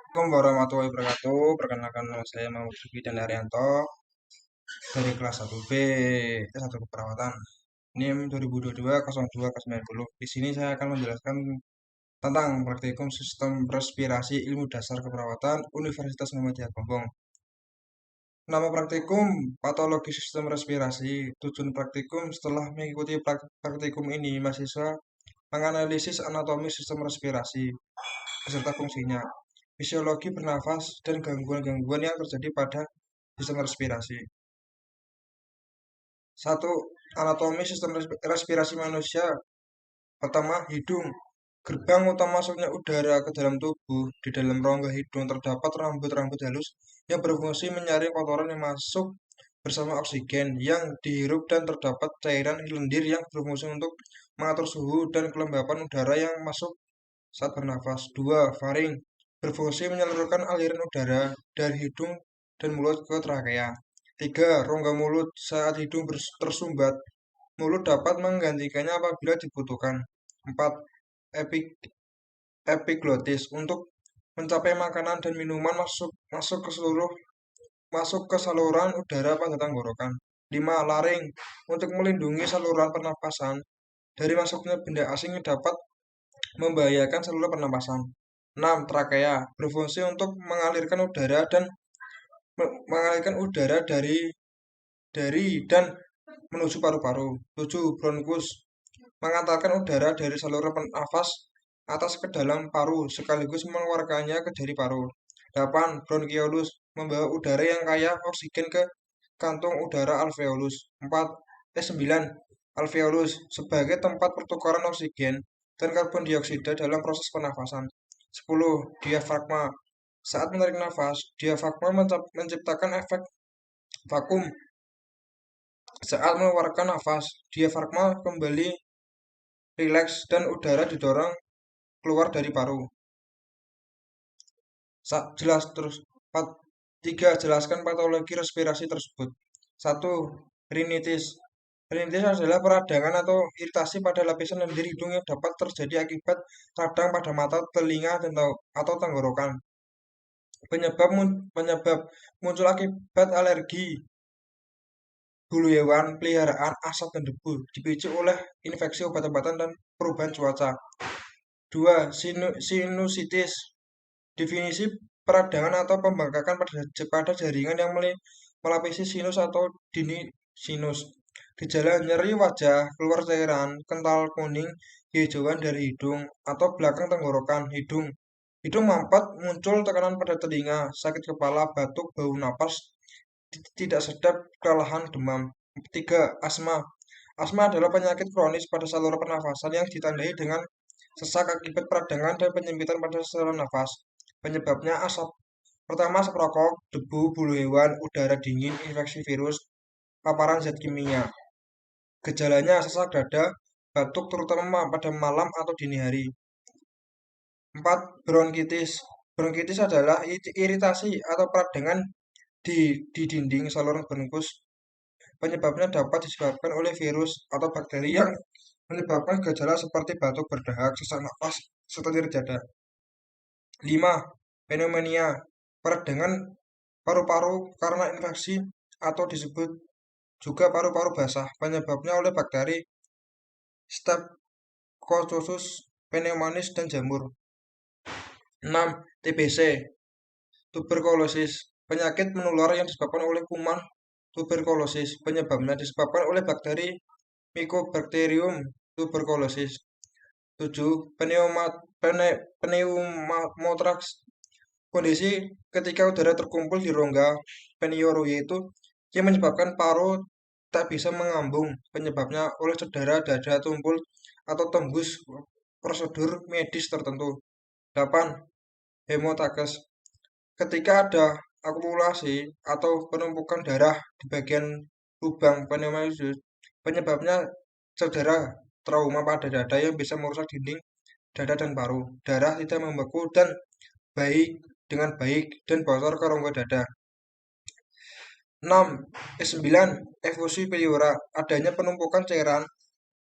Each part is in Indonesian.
Assalamualaikum warahmatullahi wabarakatuh. Perkenalkan nama saya Muhammad Sugi dan Arianto dari kelas 1B S1 Keperawatan. NIM 2022-02-90. Di sini saya akan menjelaskan tentang praktikum sistem respirasi ilmu dasar keperawatan Universitas Muhammadiyah Gombong. Nama praktikum patologi sistem respirasi. Tujuan praktikum setelah mengikuti praktikum ini, mahasiswa menganalisis anatomi sistem respirasi beserta fungsinya, fisiologi bernafas, dan gangguan-gangguan yang terjadi pada sistem respirasi. 1. Anatomi sistem respirasi manusia. Pertama, hidung. Gerbang utama masuknya udara ke dalam tubuh. Di dalam rongga hidung terdapat rambut-rambut halus yang berfungsi menyaring kotoran yang masuk bersama oksigen yang dihirup, dan terdapat cairan lendir yang berfungsi untuk mengatur suhu dan kelembapan udara yang masuk saat bernafas. 2. Faring. Berfungsi menyalurkan aliran udara dari hidung dan mulut ke trakea. 3. Rongga mulut. Saat hidung tersumbat, mulut dapat menggantikannya apabila dibutuhkan. 4. Epiglotis. Untuk mencapai makanan dan minuman masuk ke saluran udara pada tenggorokan. 5. Laring. Untuk melindungi saluran pernapasan dari masuknya benda asing yang dapat membahayakan saluran pernapasan. 6. Trakea. Berfungsi untuk mengalirkan udara dari dan menuju paru-paru. 7. Bronkus. Mengantarkan udara dari saluran nafas atas ke dalam paru sekaligus mengeluarkannya ke dari paru. 8. Bronkiolus. Membawa udara yang kaya oksigen ke kantung udara alveolus. 9. Alveolus. Sebagai tempat pertukaran oksigen dan karbon dioksida dalam proses pernafasan. 10. Diafragma. Saat menarik nafas, diafragma menciptakan efek vakum. Saat mengeluarkan nafas, diafragma kembali rileks dan udara didorong keluar dari paru. Jelas terus. 3. Jelaskan patologi respirasi tersebut. 1. Rinitis. Rinitis adalah peradangan atau iritasi pada lapisan lendir hidung yang dapat terjadi akibat radang pada mata, telinga, atau tenggorokan. Penyebab muncul akibat alergi bulu hewan peliharaan, asap, dan debu, dipicu oleh infeksi obat-obatan dan perubahan cuaca. 2. Sinusitis. Definisi peradangan atau pembengkakan pada jaringan yang melapisi sinus atau dini sinus. Gejala: nyeri wajah, keluar cairan kental kuning hijauan dari hidung atau belakang tenggorokan. Hidung mampet, muncul tekanan pada telinga, sakit kepala, batuk, bau napas tidak sedap, kelelahan, demam. 3. Asma. Asma adalah penyakit kronis pada saluran pernafasan yang ditandai dengan sesak akibat peradangan dan penyempitan pada saluran nafas. Penyebabnya asap. Pertama, asap rokok, debu, bulu hewan, udara dingin, infeksi virus, paparan zat kimia. Gejalanya sesak dada, batuk terutama pada malam atau dini hari. 4. Bronkitis. Bronkitis adalah iritasi atau peradangan di dinding saluran bronkus. Penyebabnya dapat disebabkan oleh virus atau bakteri yang menyebabkan gejala seperti batuk berdahak, sesak napas, serta nyeri dada. 5. Pneumonia. Peradangan paru-paru karena infeksi atau disebut juga paru-paru basah. Penyebabnya oleh bakteri Streptococcus pneumoniae dan jamur. 6. TBC. Tuberkulosis. Penyakit menular yang disebabkan oleh kuman tuberkulosis. Penyebabnya disebabkan oleh bakteri Mycobacterium tuberculosis. 7. Pneumothorax. Kondisi ketika udara terkumpul di rongga pneumo, yaitu yang menyebabkan paru tak bisa mengambung. Penyebabnya oleh cedera dada, tumpul, atau tembus prosedur medis tertentu. 8. Hemotakes. Ketika ada akumulasi atau penumpukan darah di bagian lubang pneumosis, penyebabnya cedera trauma pada dada yang bisa merusak dinding dada dan paru. Darah tidak membeku dengan baik dan bocor ke rongga dada. 9. Efusi pleura. Adanya penumpukan cairan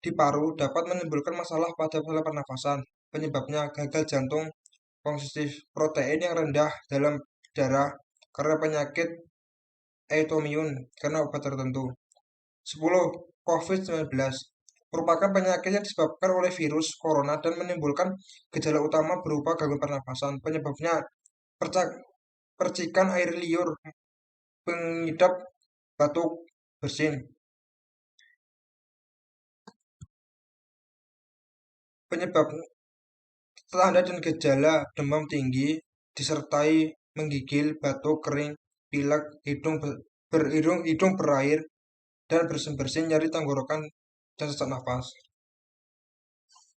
di paru dapat menimbulkan masalah pada saluran pernafasan. Penyebabnya gagal jantung, konsumsi protein yang rendah dalam darah karena penyakit autoimun karena obat tertentu. 10. COVID-19 merupakan penyakit yang disebabkan oleh virus corona dan menimbulkan gejala utama berupa gangguan pernapasan. Penyebabnya percikan air liur, pengidap, batuk, bersin. Penyebab tanda dan gejala demam tinggi disertai menggigil, batuk, kering, pilek, hidung berair, dan bersin-bersin, nyeri tenggorokan, dan sesak nafas.